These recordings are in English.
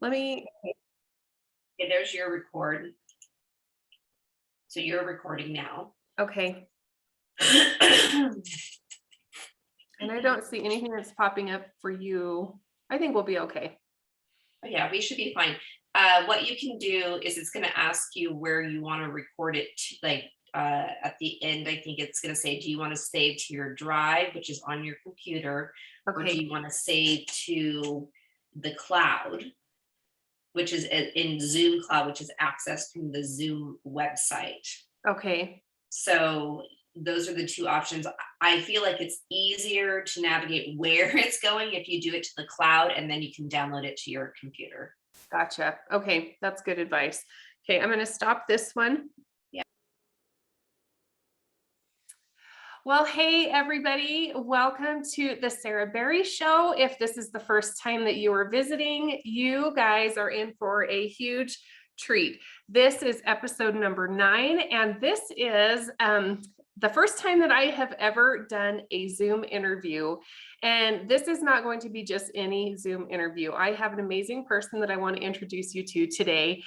Let me, Okay, there's your record. So you're recording now. okay. And I don't see anything that's popping up for you. I think we'll be okay. Yeah, we should be fine. What you can do is it's going to ask you where you want to record it to, at the end. I think it's going to say, do you want to save to your drive, which is on your computer, or do Okay. you want to save to the cloud, which is in Zoom Cloud, which is accessed through the Zoom website. Okay. So those are the two options. I feel like it's easier to navigate where it's going if you do it to the cloud, and then you can download it to your computer. Gotcha. Okay. That's good advice. Okay. I'm going to stop this one. Yeah. Well, hey, everybody. Welcome to the Sarah Berry Show. If this is the first time that you are visiting, you guys are in for a huge treat. This is episode number 9, and this is the first time that I have ever done a Zoom interview. And this is not going to be just any Zoom interview. I have an amazing person that I want to introduce you to today.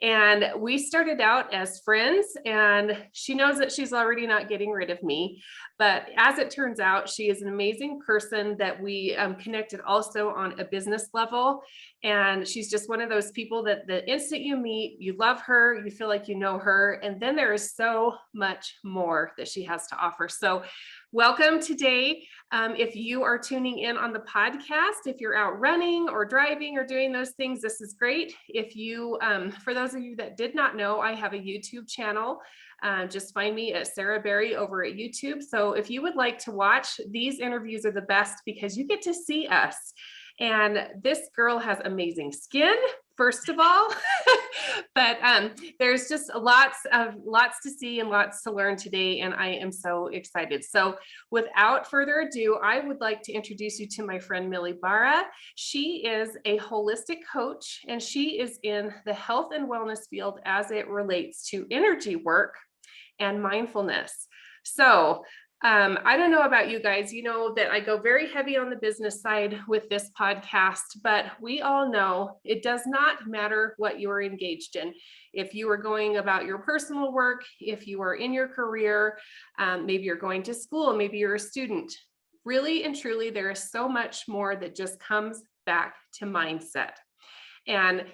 And we started out as friends, and she knows that she's already not getting rid of me. But as it turns out, she is an amazing person that we connected also on a business level. And she's just one of those people that the instant you meet, you love her, you feel like you know her. And then there is so much more that she has to offer. So welcome today. If you are tuning in on the podcast, if you're out running or driving or doing those things, this is great. If you, for those of you that did not know, I have a YouTube channel. Just find me at Sarah Berry over at YouTube. So if you would like to watch, these interviews are the best because you get to see us. And this girl has amazing skin, first of all, but there's just lots to see and lots to learn today. And I am so excited. So without further ado, I would like to introduce you to my friend, Millie Barra. She is a holistic coach, and she is in the health and wellness field as it relates to energy work and mindfulness. So I don't know about you guys, you know that I go very heavy on the business side with this podcast, but we all know it does not matter what you are engaged in. If you are going about your personal work, if you are in your career, maybe you're going to school, maybe you're a student, really and truly, there is so much more that just comes back to mindset. And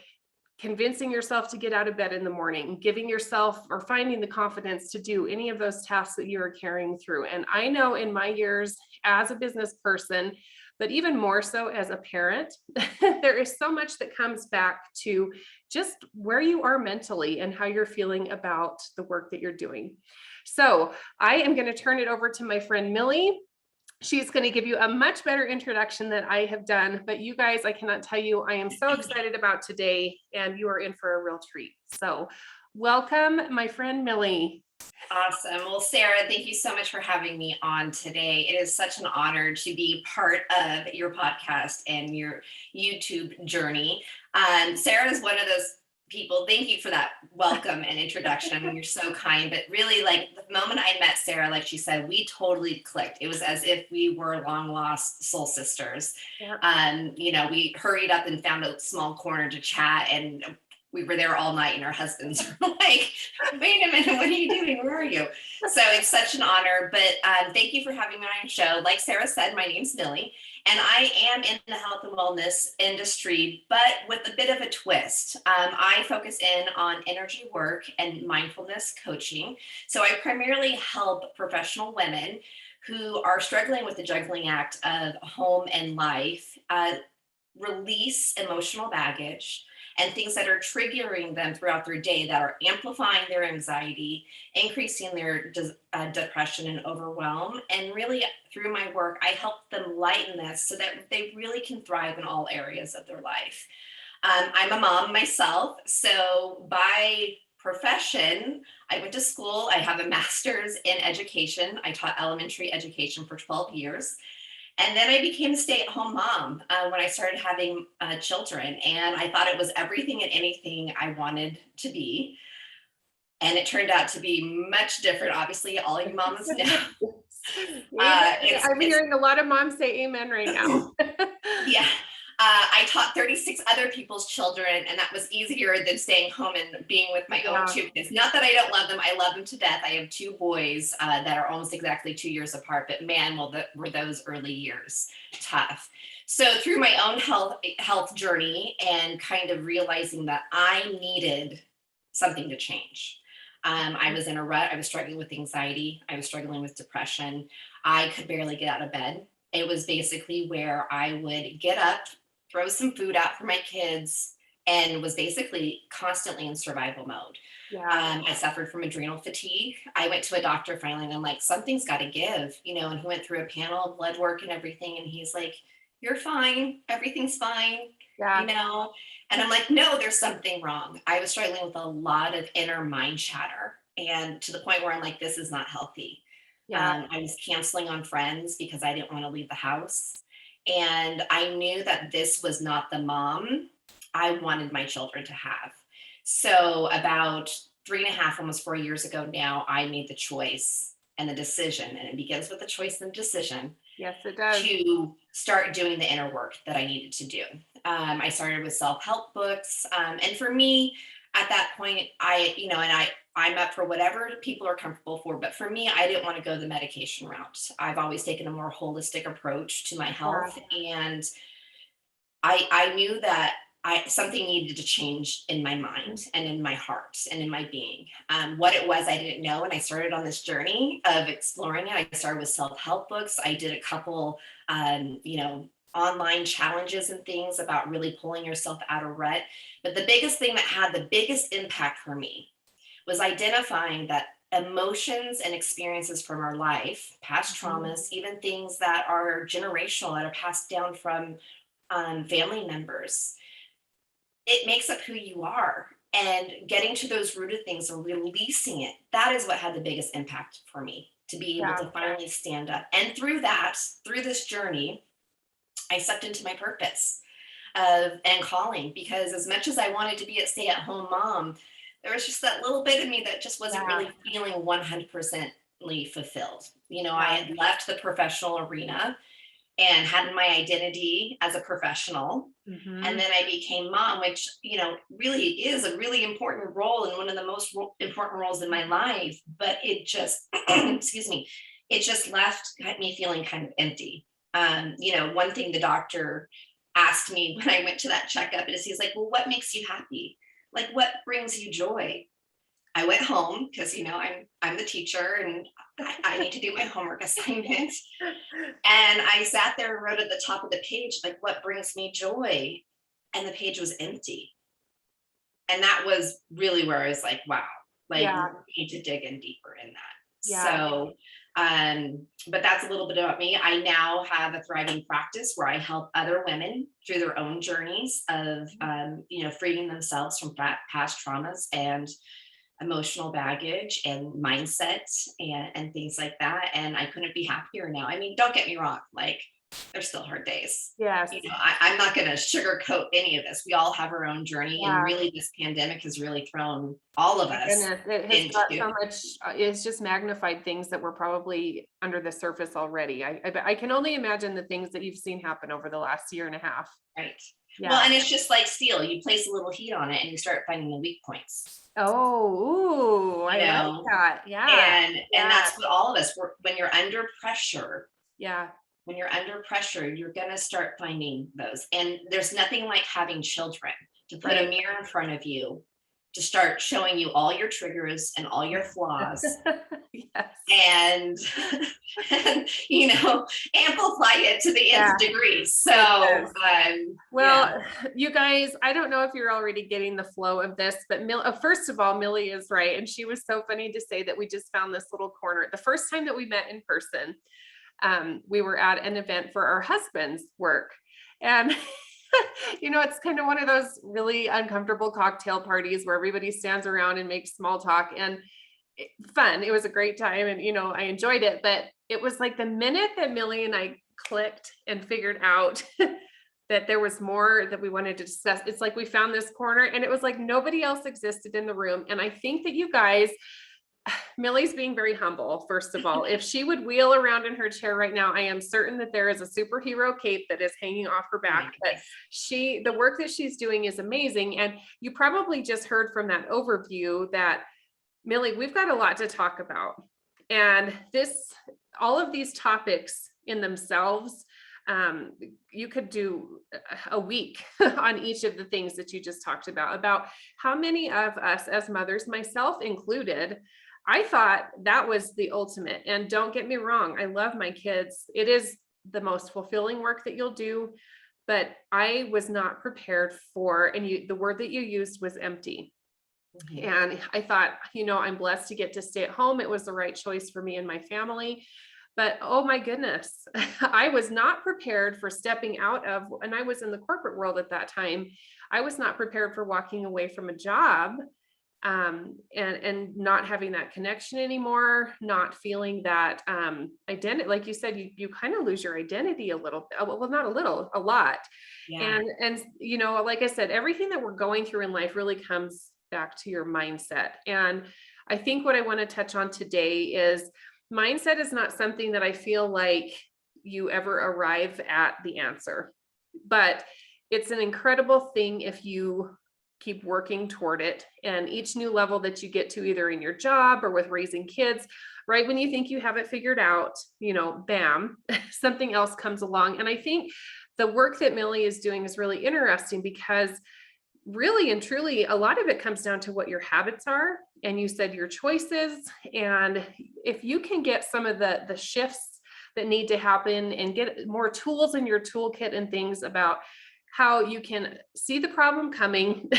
convincing yourself to get out of bed in the morning, giving yourself or finding the confidence to do any of those tasks that you are carrying through. And I know in my years as a business person, but even more so as a parent, there is so much that comes back to just where you are mentally and how you're feeling about the work that you're doing. So I am going to turn it over to my friend Millie. She's going to give you a much better introduction than I have done, but you guys, I cannot tell you, I am so excited about today, and you are in for a real treat. So welcome, my friend Millie. Awesome. Well, Sarah, thank you so much for having me on today. It is such an honor to be part of your podcast and your YouTube journey. Sarah is one of those people. Thank you for that welcome and introduction. I mean, you're so kind, but really, like, the moment I met Sarah, like she said, we totally clicked. It was as if we were long lost soul sisters. Yep. We hurried up and found a small corner to chat, and we were there all night, and our husbands were like, wait a minute, what are you doing? Where are you? So it's such an honor, but thank you for having me on your show. Like Sarah said, my name's Millie, and I am in the health and wellness industry, but with a bit of a twist. I focus in on energy work and mindfulness coaching. So I primarily help professional women who are struggling with the juggling act of home and life, release emotional baggage and things that are triggering them throughout their day that are amplifying their anxiety, increasing their depression and overwhelm. And really, through my work, I help them lighten this so that they really can thrive in all areas of their life. I'm a mom myself, so by profession, I went to school. I have a master's in education. I taught elementary education for 12 years. And then I became a stay-at-home mom when I started having children. And I thought it was everything and anything I wanted to be. And it turned out to be much different. Obviously, all you moms know. I'm hearing a lot of moms say amen right now. Yeah. I taught 36 other people's children, and that was easier than staying home and being with my own two kids. Not that I don't love them. I love them to death. I have two boys that are almost exactly 2 years apart, but man, were those early years tough. So through my own health journey and kind of realizing that I needed something to change. I was in a rut. I was struggling with anxiety. I was struggling with depression. I could barely get out of bed. It was basically where I would get up, throw some food out for my kids, and was basically constantly in survival mode. I suffered from adrenal fatigue. I went to a doctor finally, and I'm like, something's got to give, and he went through a panel of blood work and everything. And he's like, you're fine. Everything's fine. And I'm like, no, there's something wrong. I was struggling with a lot of inner mind chatter, and to the point where I'm like, this is not healthy. I was canceling on friends because I didn't want to leave the house. And I knew that this was not the mom I wanted my children to have. So about 3.5, almost 4 years ago now, I made the choice and the decision, and it begins with the choice and decision. Yes, it does. To start doing the inner work that I needed to do. I started with self-help books. And for me, at that point, I'm up for whatever people are comfortable for. But for me, I didn't want to go the medication route. I've always taken a more holistic approach to my health. And I knew that something needed to change in my mind and in my heart and in my being. What it was, I didn't know. And I started on this journey of exploring it. I started with self-help books. I did a couple, online challenges and things about really pulling yourself out of rut. But the biggest thing that had the biggest impact for me was identifying that emotions and experiences from our life, past traumas, even things that are generational, that are passed down from family members, it makes up who you are. And getting to those rooted things and releasing it, that is what had the biggest impact for me, to be able to finally stand up. And through this journey, I stepped into my purpose and calling, because as much as I wanted to be a stay-at-home mom, there was just that little bit of me that just wasn't really feeling 100% fulfilled. I had left the professional arena and had my identity as a professional. And then I became mom, which, really is a really important role and one of the most important roles in my life. But it just, excuse me, it just left me feeling kind of empty. One thing the doctor asked me when I went to that checkup is, he's like, well, what makes you happy? Like, what brings you joy? I went home because, I'm the teacher and I need to do my homework assignment. And I sat there and wrote at the top of the page, like, what brings me joy? And the page was empty. And that was really where I was like, wow, we need to dig in deeper in that. So, but that's a little bit about me. I now have a thriving practice where I help other women through their own journeys of, freeing themselves from past traumas and emotional baggage and mindset and things like that. And I couldn't be happier now. I mean, don't get me wrong, like, there's still hard days. Yes. I'm not going to sugarcoat any of this. We all have our own journey. And really, this pandemic has really thrown all of us it has got so much, it's just magnified things that were probably under the surface already. I can only imagine the things that you've seen happen over the last 1.5 years. Right. Yeah. Well, and it's just like steel. You place a little heat on it and you start finding the weak points. Oh, I like that. Yeah. And that's what all of us, when you're under pressure. Yeah. When you're under pressure, you're going to start finding those. And there's nothing like having children to put a mirror in front of you, to start showing you all your triggers and all your flaws. And amplify it to the nth degree. So, you guys, I don't know if you're already getting the flow of this, but first of all, Millie is right. And she was so funny to say that we just found this little corner. The first time that we met in person, we were at an event for our husband's work. And it's kind of one of those really uncomfortable cocktail parties where everybody stands around and makes small talk, and fun. It was a great time, and I enjoyed it. But it was like the minute that Millie and I clicked and figured out that there was more that we wanted to discuss, it's like we found this corner, and it was like nobody else existed in the room. And I think that you guys, Millie's being very humble, first of all. If she would wheel around in her chair right now, I am certain that there is a superhero cape that is hanging off her back. But the work that she's doing is amazing. And you probably just heard from that overview that, Millie, we've got a lot to talk about. And all of these topics in themselves, you could do a week on each of the things that you just talked about how many of us as mothers, myself included, I thought that was the ultimate. And don't get me wrong, I love my kids. It is the most fulfilling work that you'll do, but I was not prepared for, and the word that you used was empty. Mm-hmm. And I thought, I'm blessed to get to stay at home. It was the right choice for me and my family. But oh my goodness, I was not prepared for stepping out of, and I was in the corporate world at that time. I was not prepared for walking away from a job and not having that connection anymore, not feeling that identity. Like you said, you kind of lose your identity a little, well, not a little, a lot. Yeah. And like I said, everything that we're going through in life really comes back to your mindset. And I think what I want to touch on today is mindset is not something that I feel like you ever arrive at the answer, but it's an incredible thing if you keep working toward it. And each new level that you get to, either in your job or with raising kids, right when you think you have it figured out, bam, something else comes along. And I think the work that Millie is doing is really interesting because really and truly, a lot of it comes down to what your habits are. And you said your choices. And if you can get some of the shifts that need to happen and get more tools in your toolkit and things about how you can see the problem coming,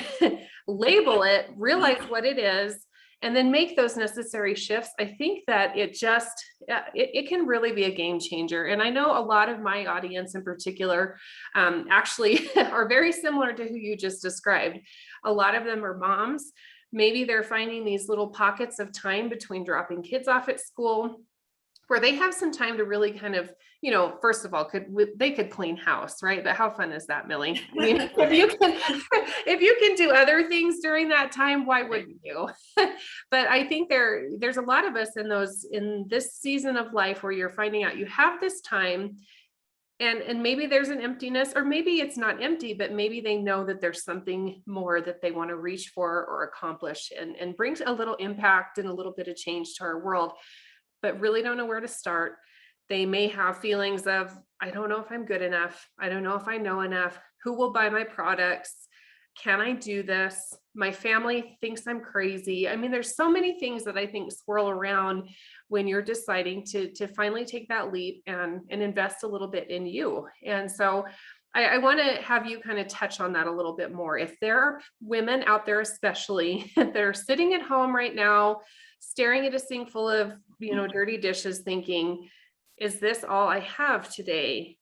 label it, realize what it is, and then make those necessary shifts, I think that it can really be a game changer. And I know a lot of my audience in particular actually are very similar to who you just described. A lot of them are moms. Maybe they're finding these little pockets of time between dropping kids off at school where they have some time to really kind of, first of all, they could clean house, right? But how fun is that, Millie? I mean, if you can do other things during that time, why wouldn't you? But I think there's a lot of us in this season of life where you're finding out you have this time and maybe there's an emptiness, or maybe it's not empty, but maybe they know that there's something more that they want to reach for or accomplish and brings a little impact and a little bit of change to our world, but really don't know where to start. They may have feelings of, I don't know if I'm good enough. I don't know if I know enough. Who will buy my products? Can I do this? My family thinks I'm crazy. I mean, there's so many things that I think swirl around when you're deciding to finally take that leap and invest a little bit in you. And so I want to have you kind of touch on that a little bit more. If there are women out there, especially, that are sitting at home right now, staring at a sink full of, dirty dishes, thinking, is this all I have today?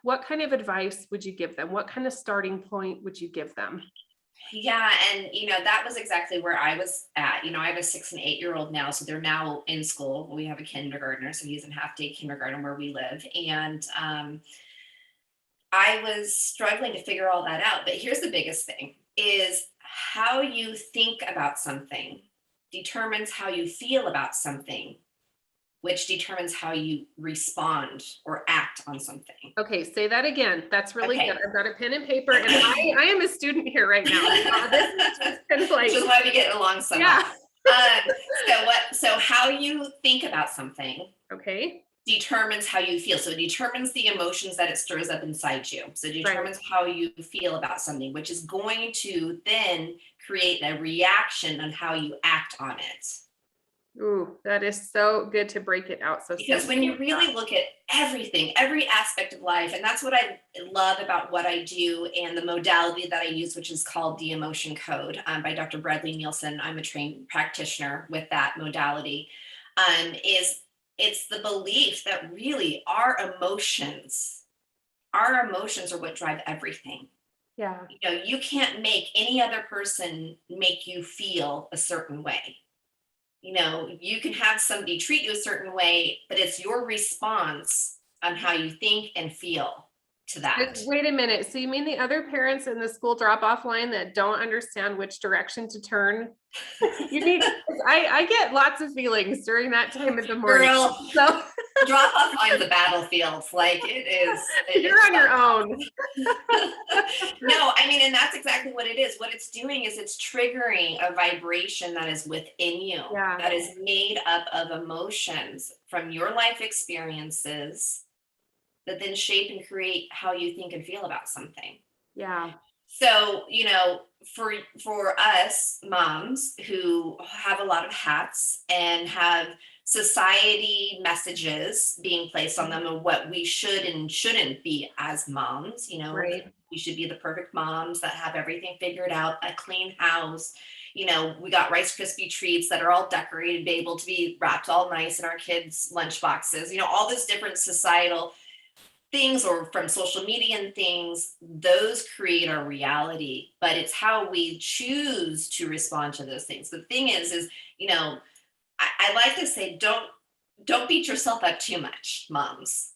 What kind of advice would you give them? What kind of starting point would you give them? Yeah. And, that was exactly where I was at. I have a 6 and 8-year-old now, so they're now in school. We have a kindergartner, so he's in half-day kindergarten where we live. And I was struggling to figure all that out. But here's the biggest thing is how you think about something determines how you feel about something, which determines how you respond or act on something. Okay, say that again. That's really good. I've got a pen and paper, and I am a student here right now. This is just kind of like, which is why we get along so yeah. well. So how you think about something, determines how you feel. So it determines the emotions that it stirs up inside you. So it determines how you feel about something, which is going to then create a reaction on how you act on it. Ooh, that is so good to break it out. So because when you really look at everything, every aspect of life, and that's what I love about what I do and the modality that I use, which is called the Emotion Code by Dr. Bradley Nielsen. I'm a trained practitioner with that modality. Is it's the belief that really our emotions are what drive everything. Yeah. You can't make any other person make you feel a certain way. You can have somebody treat you a certain way, but it's your response on how you think and feel to that. Wait a minute. So you mean the other parents in the school drop-off line that don't understand which direction to turn? You need, I get lots of feelings during that time of the morning. Girl, So drop off line's a battlefield. Like it is. You're on your own. No, I mean, and that's exactly what it is. What it's doing is it's triggering a vibration that is within you, Yeah. that is made up of emotions from your life experiences that then shape and create how you think and feel about something. Yeah. So, for us moms who have a lot of hats and have society messages being placed on them of what we should and shouldn't be as moms, Right. we should be the perfect moms that have everything figured out, a clean house. We got Rice Krispie treats that are all decorated, be able to be wrapped all nice in our kids' lunch boxes, all this different societal things, or from social media and things, those create our reality, but it's how we choose to respond to those things. The thing is, I like to say, don't beat yourself up too much, moms.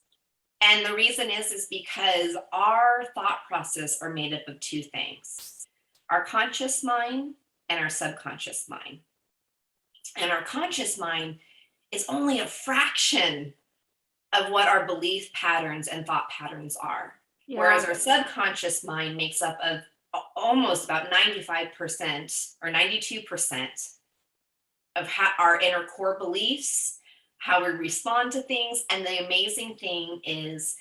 And the reason is because our thought process are made up of two things: our conscious mind and our subconscious mind. And our conscious mind is only a fraction of what our belief patterns and thought patterns are. Yeah. Whereas our subconscious mind makes up of almost about 95% or 92% of our inner core beliefs, how we respond to things. And the amazing thing is,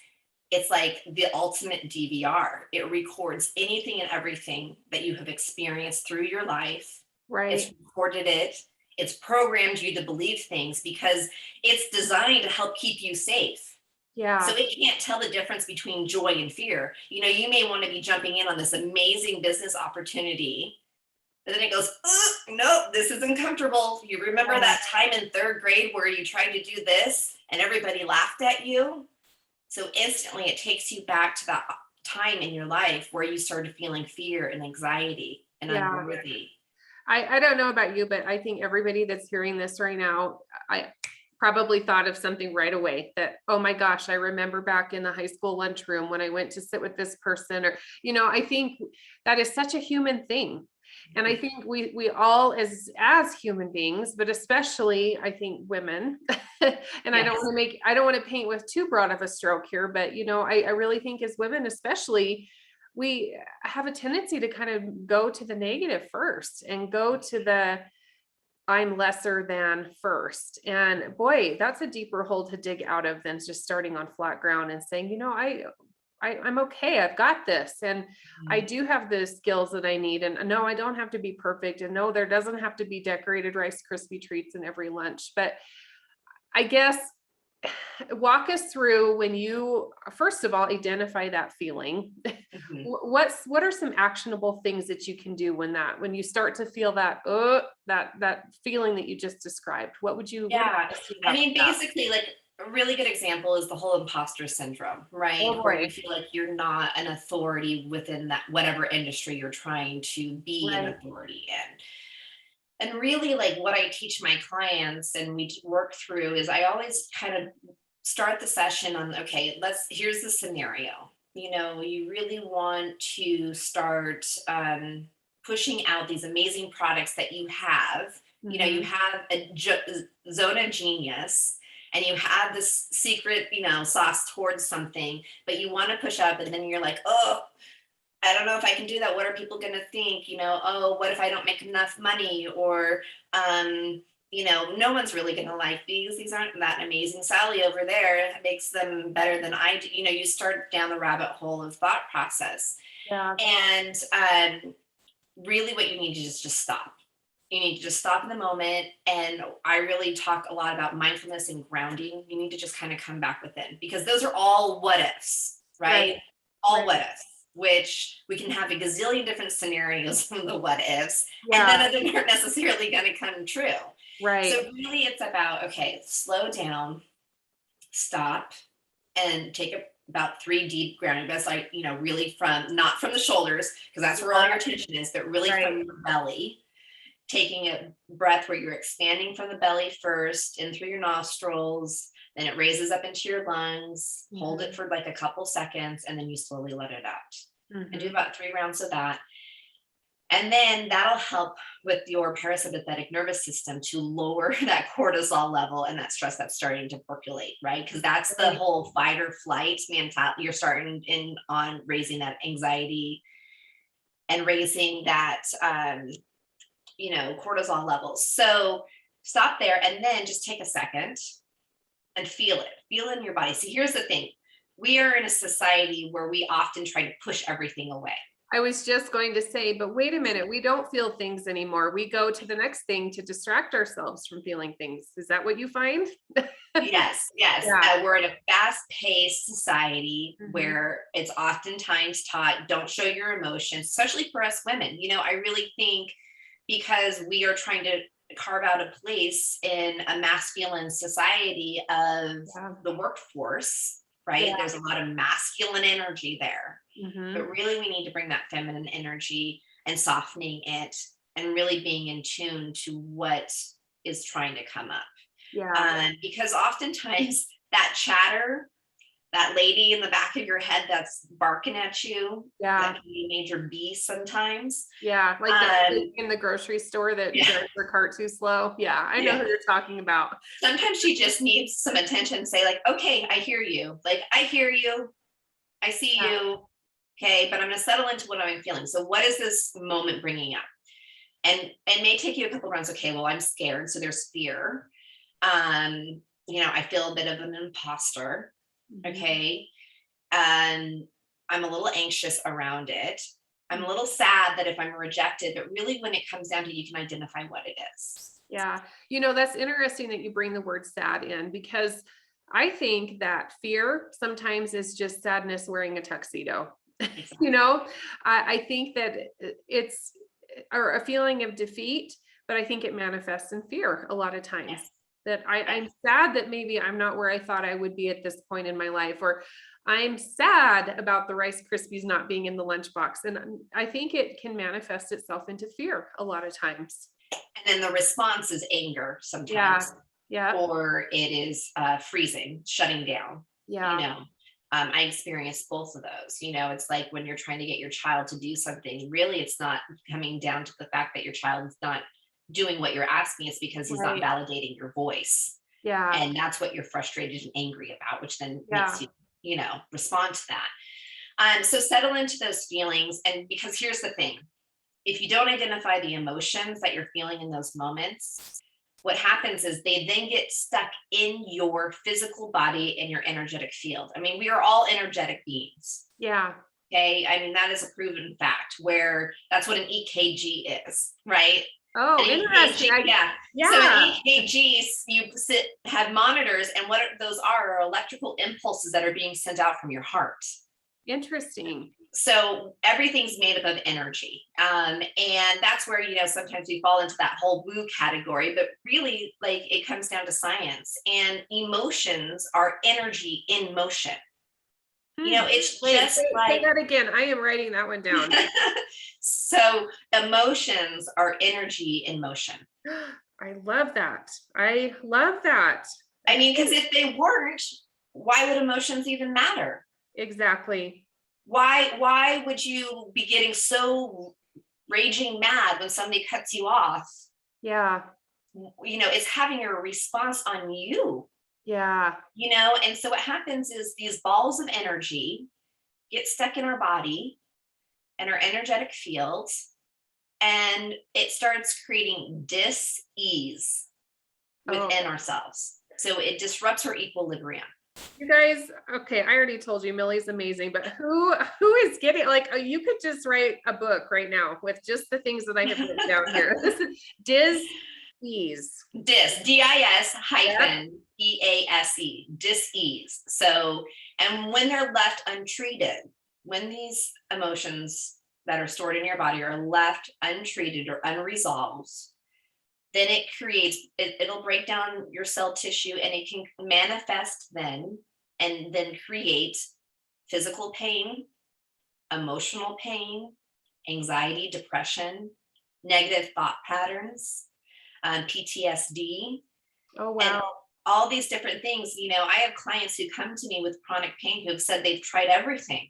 it's like the ultimate DVR. It records anything and everything that you have experienced through your life. Right. It's recorded it. It's programmed you to believe things because it's designed to help keep you safe. Yeah. So it can't tell the difference between joy and fear. You may want to be jumping in on this amazing business opportunity, but then it goes, nope, this is uncomfortable. You remember that time in third grade where you tried to do this and everybody laughed at you? So instantly it takes you back to that time in your life where you started feeling fear and anxiety and unworthy. I don't know about you, but I think everybody that's hearing this right now, I probably thought of something right away that, oh my gosh, I remember back in the high school lunchroom when I went to sit with this person, or, I think that is such a human thing. And I think we all as human beings, but especially I think women, and yes. I don't want to paint with too broad of a stroke here, but I really think as women, especially, we have a tendency to kind of go to the negative first and go to the I'm lesser than first. And boy, that's a deeper hole to dig out of than just starting on flat ground and saying, I'm okay. I've got this. And I do have the skills that I need. And no, I don't have to be perfect. And no, there doesn't have to be decorated Rice Krispie treats in every lunch. But I guess walk us through when you, first of all, identify that feeling. Mm-hmm. What are some actionable things that you can do when you start to feel that, that feeling that you just described? What would you? Yeah. I mean, basically, like, a really good example is the whole imposter syndrome, right? Oh, where you feel like you're not an authority within that whatever industry you're trying to be an authority in. And really, like, what I teach my clients and we work through is I always kind of start the session on, okay, here's the scenario. You really want to start pushing out these amazing products that you have. Mm-hmm. You have a zone of genius and you have this secret, sauce towards something, but you want to push up and then you're like, oh, I don't know if I can do that. What are people going to think? Oh, what if I don't make enough money? Or, no one's really going to like these. These aren't that amazing. Sally over there makes them better than I do. You start down the rabbit hole of thought process. Yeah. And really what you need to just stop. You need to just stop in the moment. And I really talk a lot about mindfulness and grounding. You need to just kind of come back within, because those are all what ifs, right? All what ifs, which we can have a gazillion different scenarios from the what ifs, and none of them are necessarily going to come true. Right. So really it's about, okay, slow down, stop, and take about 3 deep grounding breaths, like, really not from the shoulders, because that's where all your tension is, but really from your belly. Taking a breath where you're expanding from the belly first, in through your nostrils, Then it raises up into your lungs, hold Mhm. it for like a couple seconds, and then you slowly let it out. And do Mhm. about 3 rounds of that. And then that'll help with your parasympathetic nervous system to lower that cortisol level and that stress that's starting to percolate, right? Because that's the Right. whole fight or flight mentality. You're starting in on raising that anxiety and raising that cortisol levels. So stop there and then just take a second and feel it in your body. See, here's the thing. We are in a society where we often try to push everything away. I was just going to say, but wait a minute, we don't feel things anymore. We go to the next thing to distract ourselves from feeling things. Is that what you find? Yes, yes. Yeah. We're in a fast-paced society Mhm. where it's oftentimes taught, don't show your emotions, especially for us women. I really think because we are trying to carve out a place in a masculine society of Yeah. the workforce, right? Yeah. There's a lot of masculine energy there. But Mhm. really, we need to bring that feminine energy and softening it and really being in tune to what is trying to come up. Yeah. Because oftentimes that chatter, that lady in the back of your head that's barking at you, that Yeah. can be a major beast sometimes. Yeah. Like the Um, chick in the grocery store that yeah, drives her cart too slow. Yeah. I know yeah. who you're talking about. Sometimes she just needs some attention. Say like, okay, I hear you. Like, I hear you. I see Yeah. you. Okay, but I'm going to settle into what I'm feeling. So, what is this moment bringing up? And it may take you a couple rounds. Okay, well, I'm scared, so there's fear. I feel a bit of an imposter. Mhm. Okay, and I'm a little anxious around it. I'm a little sad that if I'm rejected, but really, when it comes down to, you can identify what it is. Yeah. That's interesting that you bring the word sad in because I think that fear sometimes is just sadness wearing a tuxedo. you Exactly. know, I think that it's or a feeling of defeat, but I think it manifests in fear a lot of times. Yes. That Yes. I'm sad that maybe I'm not where I thought I would be at this point in my life, or I'm sad about the Rice Krispies not being in the lunchbox. And I think it can manifest itself into fear a lot of times. And then the response is anger Yeah. sometimes, Yeah. or it is freezing, shutting down. You Yeah. know, I experienced both of those. It's like when you're trying to get your child to do something, really, it's not coming down to the fact that your child is not doing what you're asking, it's because he's not Right. validating your voice. Yeah. And that's what you're frustrated and angry about, which then makes Yeah. you respond to that. So settle into those feelings. And because here's the thing, if you don't identify the emotions that you're feeling in those moments, what happens is they then get stuck in your physical body and your energetic field. I mean, we are all energetic beings. Yeah. Okay. I mean, that is a proven fact where that's what an EKG is, right? An Oh, interesting. EKG, yeah. So an Yeah. EKG, have monitors, and what those are electrical impulses that are being sent out from your heart. Interesting. So everything's made up of energy, and that's where sometimes we fall into that whole woo category, but really, like, it comes down to science, and emotions are energy in motion. It's Wait, just say like that again. I am writing that one down. so emotions are energy in motion. I love that. I love that. I mean, because Okay. if they weren't, why would emotions even matter? Exactly. Why would you be getting so raging mad when somebody cuts you off? Yeah. It's having a response on you. Yeah. And so what happens is these balls of energy get stuck in our body and our energetic fields, and it starts creating dis-ease Oh, within ourselves. So it disrupts our equilibrium. you guys, okay, I already told you Millie's amazing, but who is getting like you could just write a book right now with just the things that I have written down here. This is dis-ease. Dis Yep. hyphen EASE, dis-ease. So, and when they're left untreated, when these emotions that are stored in your body are left untreated or unresolved, then it'll break down your cell tissue, and it can manifest then and then create physical pain, emotional pain, anxiety, depression, negative thought patterns, PTSD, Oh and wow. all these different things. I have clients who come to me with chronic pain who have said they've tried everything.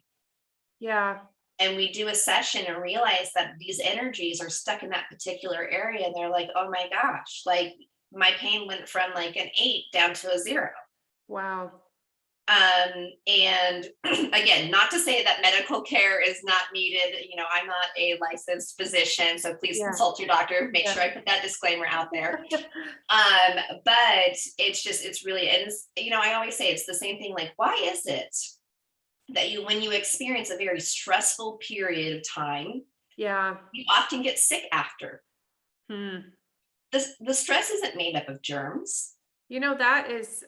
Yeah. And we do a session and realize that these energies are stuck in that particular area. And they're like, oh my gosh, like my pain went from like an 8 down to a 0. Wow. And again, not to say that medical care is not needed. I'm not a licensed physician, so please Yeah. consult your doctor. Make Yeah. sure I put that disclaimer out there. But it's really, and I always say it's the same thing. Like, why is it that when you experience a very stressful period of time, Yeah. you often get sick after? Hmm. The stress isn't made up of germs. That is,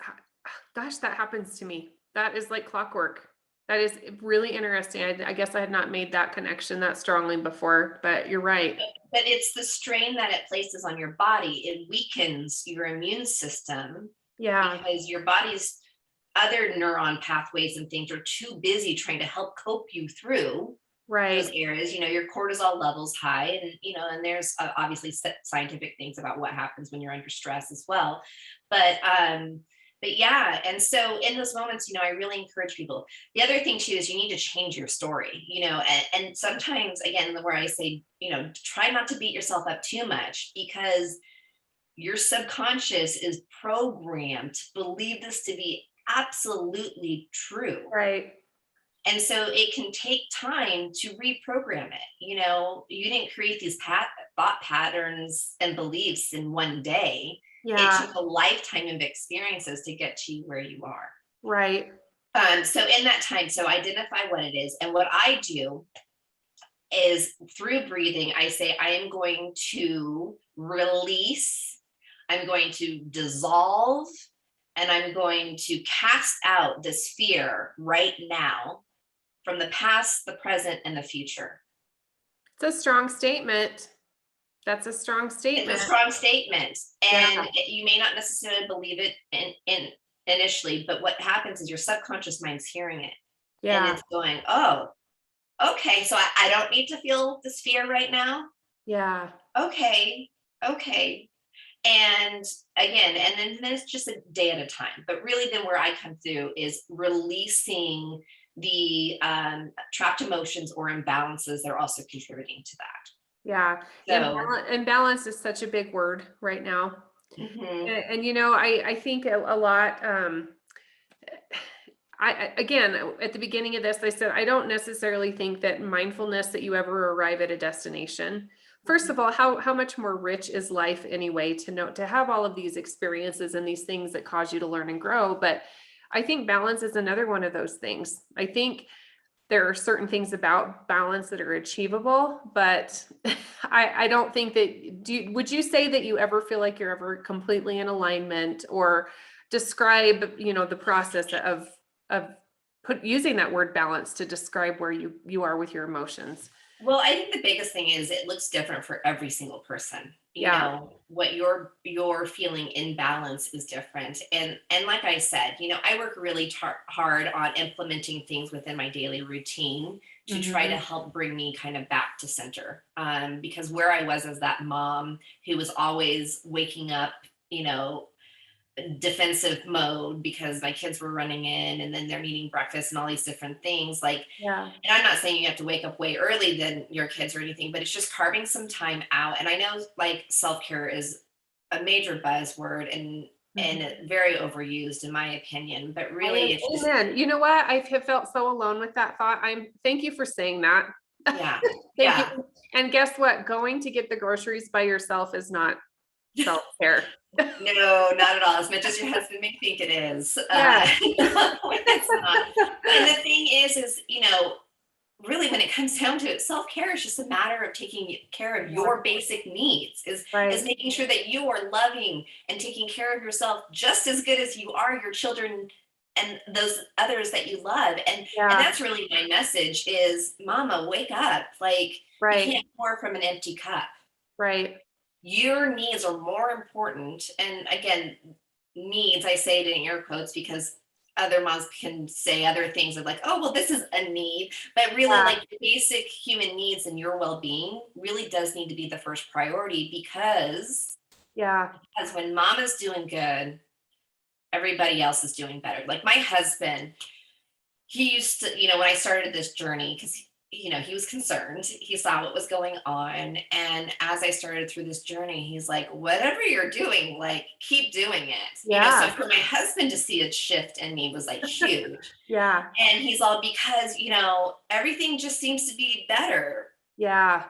gosh, that happens to me. That is like clockwork. That is really interesting. I guess I had not made that connection that strongly before, but you're right. But it's the strain that it places on your body. It weakens your immune system Yeah. because your body's other neuron pathways and things are too busy trying to help cope you through those Right. areas. Your cortisol levels high, and there's obviously scientific things about what happens when you're under stress as well. But yeah, and so in those moments, I really encourage people. The other thing too is you need to change your story, and sometimes, again, where I say, try not to beat yourself up too much, because your subconscious is programmed to believe this to be absolutely true. Right. And so it can take time to reprogram it. You didn't create these thought patterns and beliefs in one day. It Yeah. took a lifetime of experiences to get to where you are. Right. So in that time, so identify what it is. And what I do is through breathing, I say, I am going to release, I'm going to dissolve, and I'm going to cast out this fear right now from the past, the present, and the future. It's a strong statement. That's a strong It's statement. a strong statement, Yeah. and you may not necessarily believe it in initially, but what happens is your subconscious mind's hearing it, and Yeah. it's going, "Oh, okay, so I don't need to feel this fear right now. Yeah. Okay, okay." And again, and then it's just a day at a time. But really, then where I come through is releasing the trapped emotions or imbalances that are also contributing to that. Yeah. So, Imbalance is such a big word right now. mhm. I think a lot, again, at the beginning of this, I said, I don't necessarily think that mindfulness, that you ever arrive at a destination. First of all, how much more rich is life anyway, to have all of these experiences and these things that cause you to learn and grow. But I think balance is another one of those things. I think there are certain things about balance that are achievable, but I don't think that, would you say that you ever feel like you're ever completely in alignment, or describe, the process of using that word balance to describe where you are with your emotions? Well, I think the biggest thing is it looks different for every single person. Yeah. What you're feeling in balance is different. And like I said, I work really hard on implementing things within my daily routine to try to Mhm. help bring me kind of back to center. Because where I was as that mom who was always waking up, you know, defensive mode because my kids were running in and then they're needing breakfast and all these different things, like, Yeah. and I'm not saying you have to wake up way early than your kids or anything, but it's just carving some time out. And I know, like, self-care is a major buzzword and Mhm. very overused in my opinion, but really it's just, Amen. You know what? I have felt so alone with that thought. Thank you for saying that. yeah, Thank you. yeah. And guess what? Going to get the groceries by yourself is not self-care. No, not at all. As much as your husband may think it is, Yeah. it's not. And the thing is, really when it comes down to it, self-care is just a matter of taking care of Yeah. your basic needs, is Right. making sure that you are loving and taking care of yourself just as good as you are your children and those others that you love. And Yeah. that's really my message is, mama, wake up. Like, you Right. can't pour from an empty cup. Right. Your needs are more important. And again, needs, I say it in air quotes because other moms can say other things of like, oh, well, this is a need. But really, Yeah. like, the basic human needs and your well being really does need to be the first priority, because Yeah. when mama's doing good, everybody else is doing better. Like my husband, he used to, when I started this journey, because he was concerned. He saw what was going on. And as I started through this journey, he's like, whatever you're doing, like keep doing it. So Yeah. for my husband to see a shift in me was like huge. Yeah. And he's all, because, everything just seems to be better. Yeah.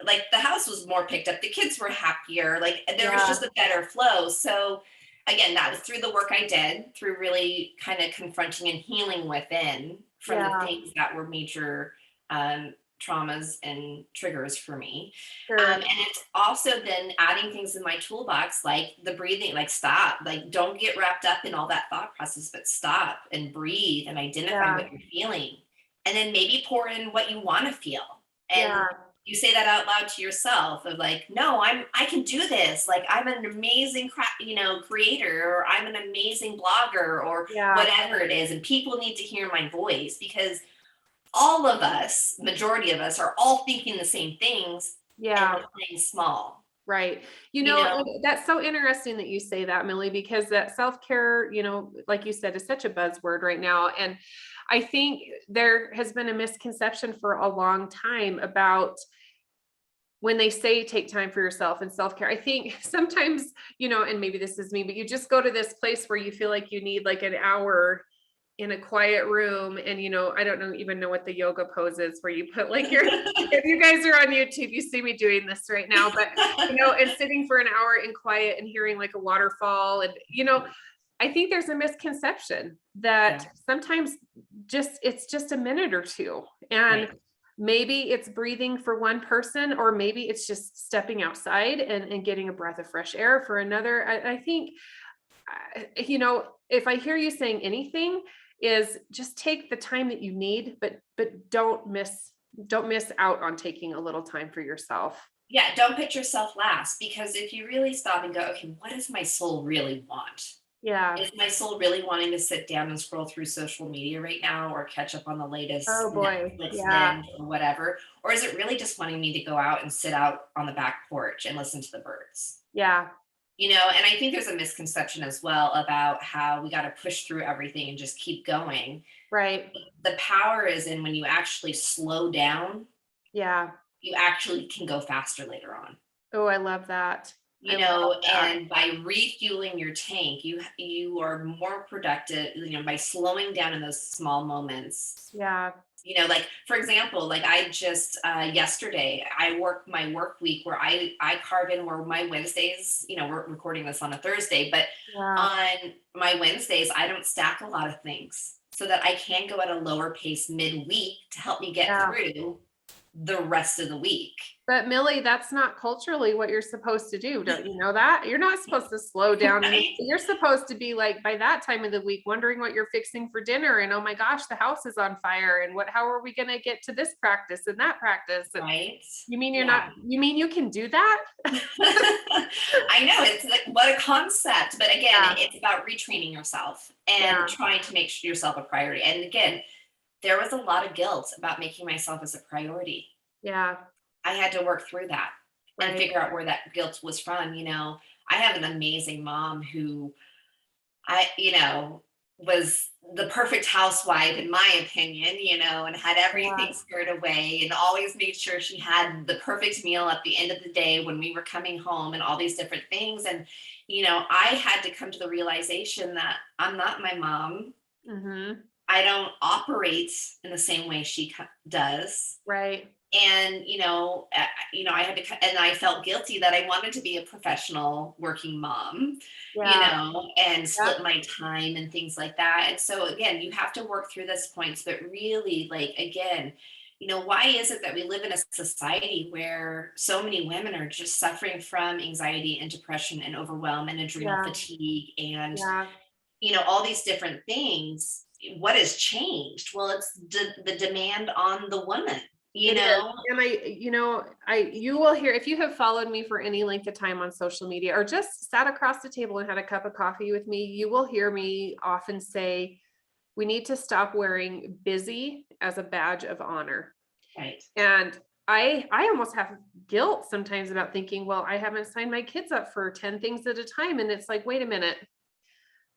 Like the house was more picked up. The kids were happier. Like there was Yeah. just a better flow. So again, that was through the work I did, through really kind of confronting and healing within from the Yeah. things that were major traumas and triggers for me. Sure. And it's also then adding things in my toolbox, like the breathing, like stop, like don't get wrapped up in all that thought process, but stop and breathe and identify what you're feeling. And then maybe pour in what you want to feel. And you say that out loud to yourself of like, no, I can do this. Like I'm an amazing, creator, or I'm an amazing blogger, or whatever it is. And people need to hear my voice, because all of us, majority of us, are all thinking the same things. Yeah. And we're playing small. Right. That's so interesting that you say that, Millie, because that self-care, like you said, is such a buzzword right now. And I think there has been a misconception for a long time about when they say take time for yourself and self-care. I think sometimes, and maybe this is me, but you just go to this place where you feel like you need like an hour in a quiet room. And, I don't even know what the yoga pose is where you put like if you guys are on YouTube, you see me doing this right now, but, and sitting for an hour in quiet and hearing like a waterfall. And, I think there's a misconception that sometimes it's just a minute or two. And maybe it's breathing for one person, or maybe it's just stepping outside and getting a breath of fresh air for another. I think, if I hear you saying anything, is just take the time that you need, but don't miss out on taking a little time for yourself. Yeah, don't put yourself last, because if you really stop and go, okay, what does my soul really want? Yeah. Is my soul really wanting to sit down and scroll through social media right now, or catch up on the latest Netflix binge or whatever? Or is it really just wanting me to go out and sit out on the back porch and listen to the birds? Yeah. And I think there's a misconception as well about how we got to push through everything and just keep going. Right. The power is in when you actually slow down. Yeah. You actually can go faster later on. Oh, I love that. And by refueling your tank, you are more productive, by slowing down in those small moments. Yeah. Like for example, like I just yesterday I worked my work week where I carve in where my Wednesdays, we're recording this on a Thursday, but on my Wednesdays I don't stack a lot of things, so that I can go at a lower pace midweek to help me get through the rest of the week. But Millie, that's not culturally what you're supposed to do. Don't you know that? You're not supposed to slow down. Right? You're supposed to be like, by that time of the week, wondering what you're fixing for dinner. And oh my gosh, the house is on fire. And how are we going to get to this practice and that practice? And right. You mean you mean you can do that? I know, it's like, what a concept. But again, it's about retraining yourself and trying to make yourself a priority. And again, there was a lot of guilt about making myself as a priority. Yeah. I had to work through that and figure out where that guilt was from. I have an amazing mom who was the perfect housewife in my opinion, and had everything squared away and always made sure she had the perfect meal at the end of the day when we were coming home and all these different things. And, I had to come to the realization that I'm not my mom. Mm-hmm. I don't operate in the same way she does. Right. And, I had to, and I felt guilty that I wanted to be a professional working mom, and split my time and things like that. And so again, you have to work through this points, but really like, again, why is it that we live in a society where so many women are just suffering from anxiety and depression and overwhelm and adrenal fatigue and, all these different things? What has changed? Well, it's the demand on the woman. And you will hear, if you have followed me for any length of time on social media or just sat across the table and had a cup of coffee with me, you will hear me often say, we need to stop wearing busy as a badge of honor. Right. And I almost have guilt sometimes about thinking, well, I haven't signed my kids up for 10 things at a time. And it's like, wait a minute.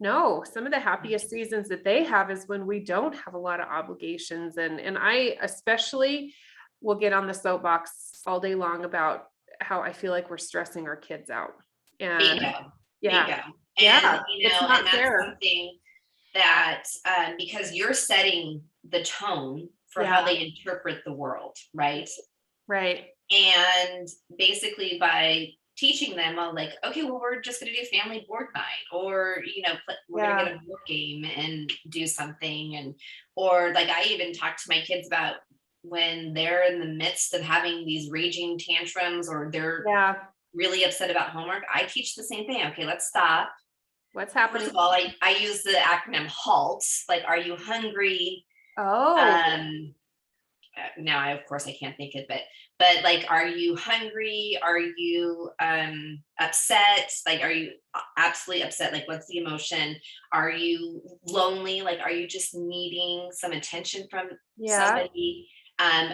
No, some of the happiest seasons that they have is when we don't have a lot of obligations. And I especially will get on the soapbox all day long about how I feel like we're stressing our kids out. And Bingo, yeah, bingo. And, yeah, it's and not that's fair. something that, because you're setting the tone for how Yeah, they interpret the world, right? right. And basically by teaching them, like, okay, well, we're just going to do family board night, or, we're going to Yeah, get a board game and do something. And, or like, I even talk to my kids about when they're in the midst of having these raging tantrums, or they're yeah. really upset about homework. I teach the same thing. Okay, let's stop. What's First happening? of all, I use the acronym HALT. Like, are you hungry? Oh, Um, Now of course I can't think of it, but like, are you hungry? Are you upset? Like, are you absolutely upset? Like, what's the emotion? Are you lonely? Like, are you just needing some attention from yeah. somebody?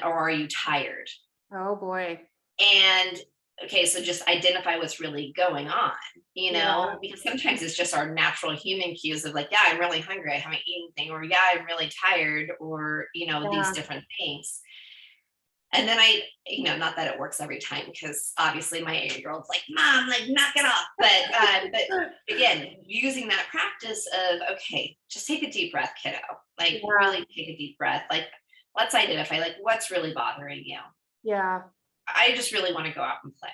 Or are you tired? Oh boy. And okay, so just identify what's really going on, Yeah, because sometimes it's just our natural human cues of like, yeah, I'm really hungry, I haven't eaten anything, or yeah, I'm really tired, or these yeah, different things. And then not that it works every time, because obviously my 8-year-old's like, Mom, like, knock it off. But again, using that practice of, okay, just take a deep breath, kiddo. Like, yeah, really take a deep breath. Like, let's identify, like, what's really bothering you. yeah. I just really want to go out and play,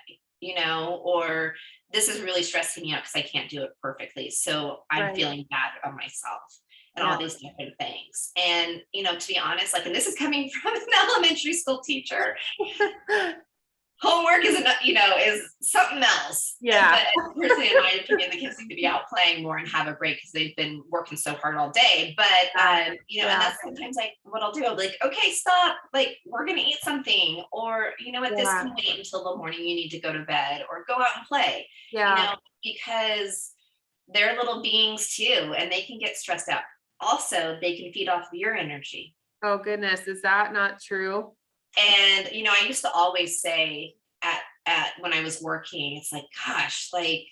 or this is really stressing me out because I can't do it perfectly. So I'm Right. feeling bad on myself, and Yeah. all these different things. And, to be honest, like, and this is coming from an elementary school teacher, homework is, is something else. Yeah. But personally, in my opinion, the kids need to be out playing more and have a break because they've been working so hard all day. But, Yeah. and Yeah. that's sometimes like what I'll do. I'll be like, okay, stop. Like, we're going to eat something. Or, what, this Yeah. can wait until the morning, you need to go to bed, or go out and play, Yeah. because they're little beings too, and they can get stressed out. Also, they can feed off of your energy. Oh goodness, is that not true? And I used to always say at when I was working, it's like, gosh, like,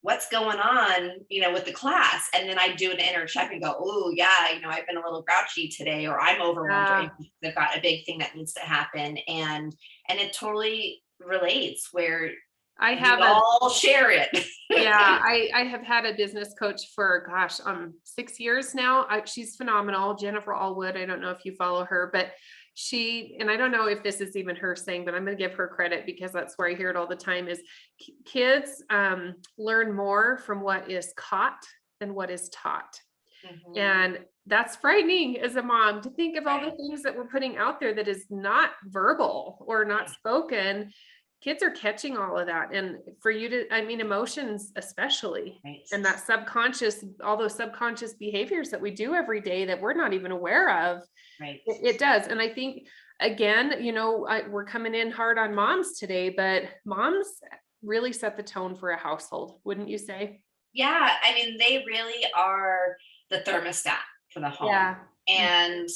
what's going on, with the class? And then I do an inner check and go, oh yeah, I've been a little grouchy today, or I'm overwhelmed, or Yeah. they've got a big thing that needs to happen. And it totally relates, where I we have a all share it. Yeah, I have had a business coach for gosh, 6 years now. She's phenomenal, Jennifer Allwood. I don't know if you follow her, but and I don't know if this is even her saying, but I'm going to give her credit because that's where I hear it all the time is kids learn more from what is caught than what is taught. Mhm. And that's frightening as a mom to think of all the Right. things that we're putting out there that is not verbal or not spoken. Kids are catching all of that. And for you to, I mean, emotions especially, Right. and that subconscious, all those subconscious behaviors that we do every day that we're not even aware of, Right. it does. And I think, again, we're coming in hard on moms today, but moms really set the tone for a household, wouldn't you say? Yeah, I mean, they really are the thermostat for the home. Yeah. And,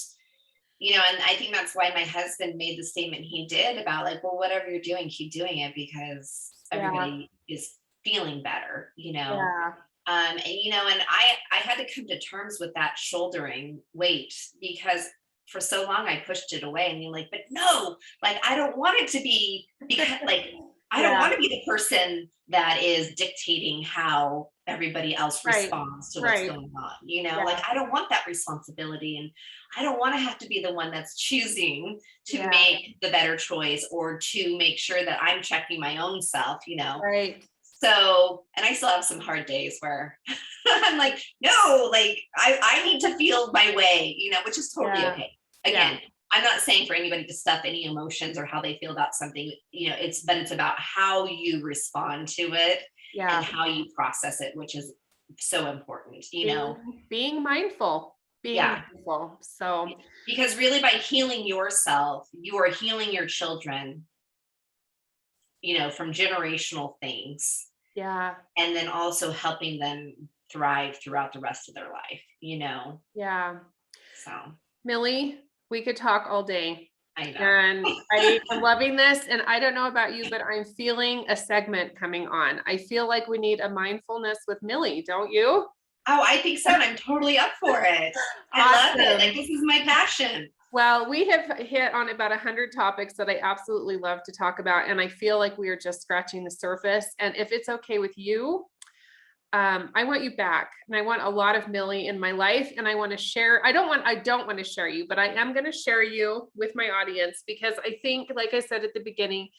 and I think that's why my husband made the statement he did about, like, well, whatever you're doing, keep doing it, because Yeah. everybody is feeling better, Yeah. and and I had to come to terms with that shouldering weight, because for so long I pushed it away, and you're like, but no, like, I don't want it to be, because like, I don't Yeah. want to be the person that is dictating how everybody else Right. responds to what's Right. going on, like, Yeah. I don't want that responsibility, and I don't want to have to be the one that's choosing to Yeah. make the better choice, or to make sure that I'm checking my own self. Right. So, and I still have some hard days where I'm like, no, like, I need to feel my way, which is totally Yeah. okay. Yeah. Again, I'm not saying for anybody to stuff any emotions or how they feel about something, but it's about how you respond to it and Yeah. how you process it, which is so important. Being mindful, being Yeah. mindful. So Because really, by healing yourself, you are healing your children, from generational things, yeah. and then also helping them thrive throughout the rest of their life. Yeah. So Millie, we could talk all day. I know. And I am loving this. And I don't know about you, but I'm feeling a segment coming on. I feel like we need a mindfulness with Millie, don't you? Oh, I think so. And I'm totally up for it. I love it. Like, this is my passion. Well, we have hit on about 100 topics that I absolutely love to talk about. And I feel like we are just scratching the surface. And if it's okay with you, I want you back, and I want a lot of Millie in my life, and I want to share. I don't want to share you, but I am going to share you with my audience, because I think, like I said at the beginning,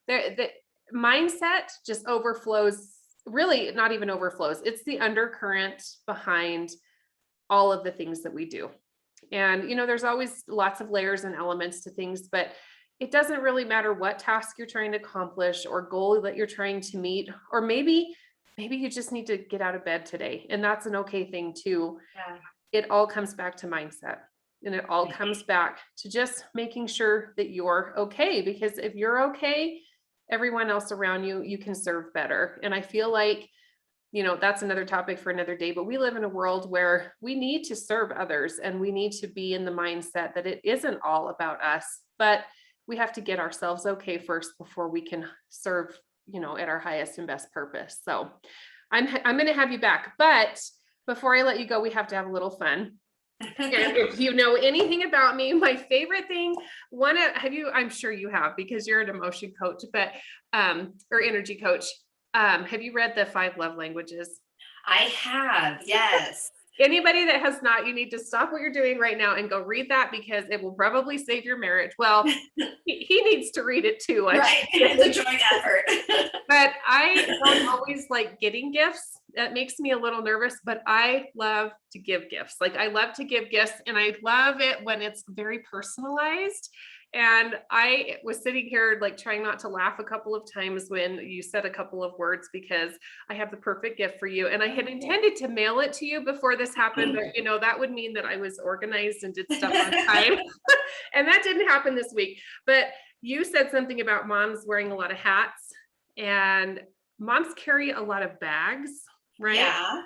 the mindset just overflows, really not even overflows. It's the undercurrent behind all of the things that we do. And, there's always lots of layers and elements to things, but it doesn't really matter what task you're trying to accomplish or goal that you're trying to meet, or maybe you just need to get out of bed today. And that's an okay thing too. Yeah. It all comes back to mindset, and it all comes back to just making sure that you're okay, because if you're okay, everyone else around you, you can serve better. And I feel like, that's another topic for another day, but we live in a world where we need to serve others, and we need to be in the mindset that it isn't all about us, but we have to get ourselves okay first before we can serve, at our highest and best purpose. So I'm going to have you back, but before I let you go, we have to have a little fun. And if you know anything about me, my favorite thing, I'm sure you have, because you're an emotion coach, but, or energy coach. Have you read the 5 love languages? I have, yes. Anybody that has not, you need to stop what you're doing right now and go read that, because it will probably save your marriage. Well, he needs to read it too. Right, it's a joint effort. But I don't always like getting gifts. That makes me a little nervous, but I love to give gifts. Like, I love to give gifts, and I love it when it's very personalized. And I was sitting here like trying not to laugh a couple of times when you said a couple of words, because I have the perfect gift for you. And I had intended to mail it to you before this happened, but that would mean that I was organized and did stuff on time. And that didn't happen this week. But you said something about moms wearing a lot of hats, and moms carry a lot of bags, right? Yeah.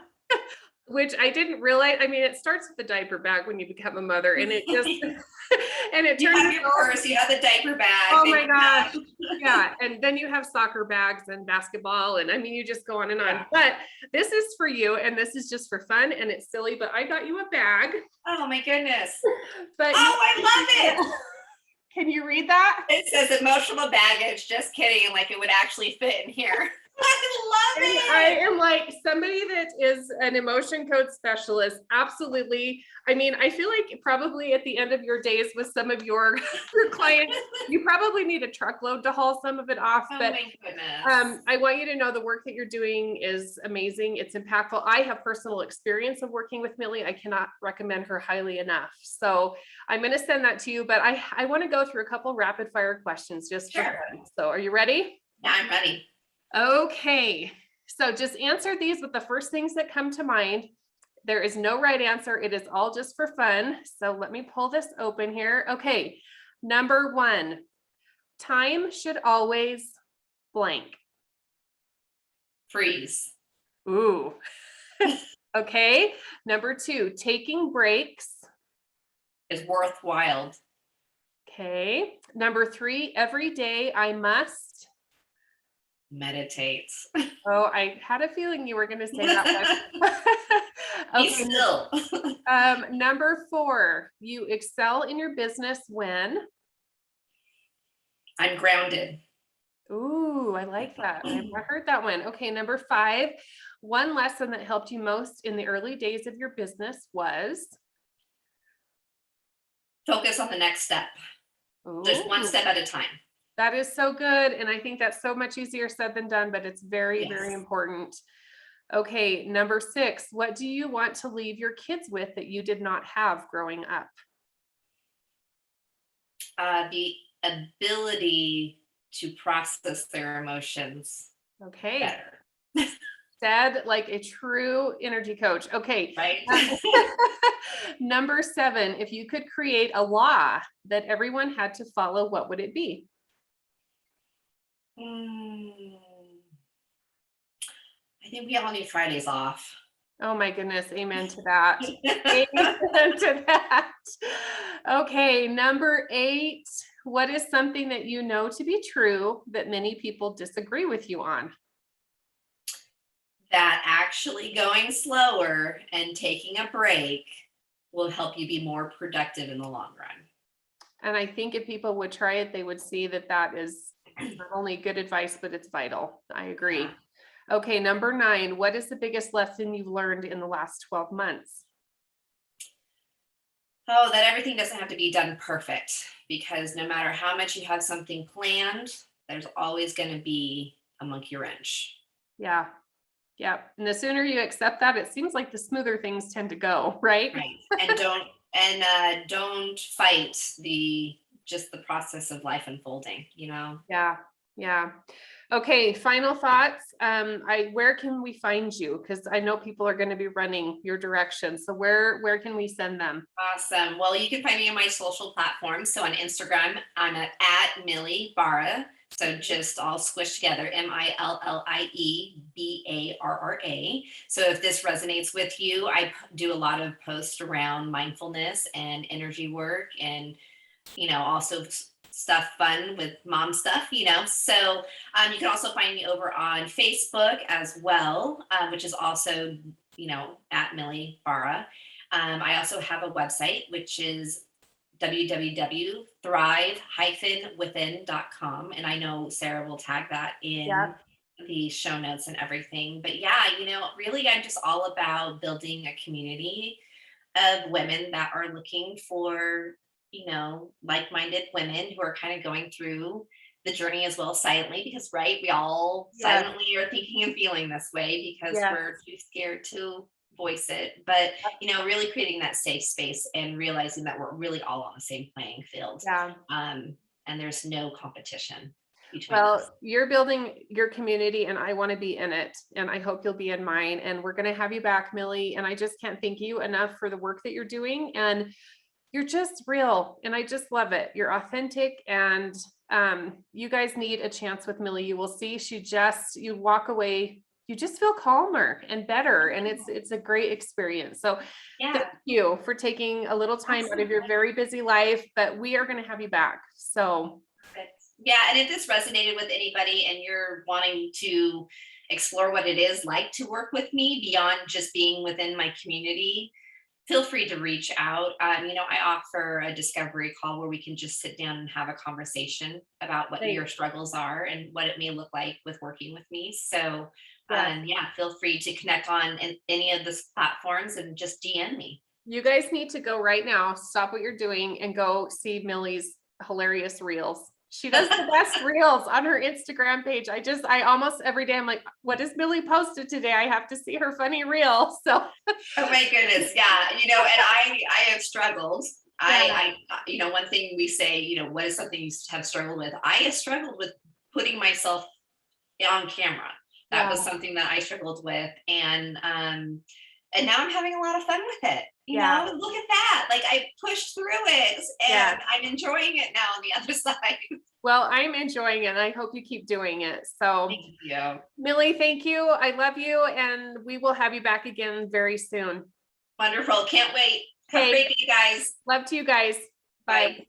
Which I didn't realize. I mean, it starts with the diaper bag when you become a mother, and it just, and it turns. You have your purse, you have the diaper bag. Oh my gosh. Yeah. And then you have soccer bags and basketball. And I mean, you just go on and on, but this is for you. And this is just for fun, and it's silly, but I got you a bag. Oh my goodness. But I love it. Can you read that? It says emotional baggage. Just kidding. Like, it would actually fit in here. I love it. I am like somebody that is an emotion coach specialist. Absolutely. I mean, I feel like probably at the end of your days with some of your clients, you probably need a truckload to haul some of it off. Oh but my goodness. I want you to know the work that you're doing is amazing. It's impactful. I have personal experience of working with Millie. I cannot recommend her highly enough. So I'm going to send that to you, but I want to go through a couple rapid fire questions just for fun. So are you ready? Yeah, I'm ready. Okay, so just answer these with the first things that come to mind. There is no right answer. It is all just for fun. So let me pull this open here. Okay, number 1, time should always blank. Freeze. Ooh. Okay, number 2, taking breaks is worthwhile. Okay, number 3, every day I must meditate. Oh, I had a feeling you were going to say that one. Okay. Be still. Number 4, you excel in your business when? I'm grounded. Ooh, I like that. I heard that one. Okay, number 5, one lesson that helped you most in the early days of your business was? Focus on the next step. Ooh. Just one step at a time. That is so good. And I think that's so much easier said than done, but it's very, very important. Okay, number 6, what do you want to leave your kids with that you did not have growing up? The ability to process their emotions. Okay. Better. Said like a true energy coach. Okay. Right. Number 7, if you could create a law that everyone had to follow, what would it be? I think we all need Fridays off. Oh my goodness. Amen to that. Amen to that. Okay. Number 8, what is something that you know to be true that many people disagree with you on? that actually going slower and taking a break will help you be more productive in the long run. And I think if people would try it, they would see that that is not only good advice, but it's vital. I agree. Yeah. Okay, number 9, what is the biggest lesson you've learned in the last 12 months? Oh, that everything doesn't have to be done perfect, because no matter how much you have something planned, there's always going to be a monkey wrench. Yeah. Yeah. And the sooner you accept that, it seems like the smoother things tend to go, right? Right. And don't fight the process of life unfolding, you know. Yeah. Yeah. Okay, final thoughts. Where can we find you? Because I know people are going to be running your direction. So where can we send them? Awesome. Well, you can find me on my social platforms. So on Instagram, I'm at Millie Barra. So just all squished together, MILLIE BARRA. So if this resonates with you, I do a lot of posts around mindfulness and energy work, and also stuff fun with mom stuff. So you can also find me over on Facebook as well, which is also at Millie Barra. I also have a website, which is www.thrive-within.com. And I know Sarah will tag that Yeah. in the show notes and everything. But yeah, really, I'm just all about building a community of women that are looking for, like-minded women who are kind of going through the journey as well silently, because right, we all Yes. silently are thinking and feeling this way because Yes. we're too scared to voice it. But really creating that safe space and realizing that we're really all on the same playing field. Yeah. And there's no competition between us. Well, you're building your community and I want to be in it. And I hope you'll be in mine. And we're going to have you back, Millie. And I just can't thank you enough for the work that you're doing. And you're just real. And I just love it. You're authentic. And you guys need a chance with Millie. You will see you walk away, you just feel calmer and better. And it's a great experience. So Yeah. thank you for taking a little time out of your very busy life, but we are going to have you back. So yeah, and if this resonated with anybody and you're wanting to explore what it is like to work with me beyond just being within my community, feel free to reach out. I offer a discovery call where we can just sit down and have a conversation about what your struggles are and what it may look like with working with me. So, feel free to connect on any of the platforms and just DM me. you guys need to go right now, stop what you're doing and go see Millie's hilarious reels. She does the best reels on her Instagram page. I almost every day I'm like, what has Millie posted today? I have to see her funny reel. So oh my goodness. Yeah. And I have struggled. Yeah. One thing we say, what is something you have struggled with? I have struggled with putting myself on camera. That was something that I struggled with. And now I'm having a lot of fun with it. Look at that. Like I pushed through it and I'm enjoying it now on the other side. Well, I'm enjoying it and I hope you keep doing it. So thank you. Millie, thank you. I love you. And we will have you back again very soon. Wonderful. Can't wait. Have a great day, guys. Love to you guys. Bye. Bye.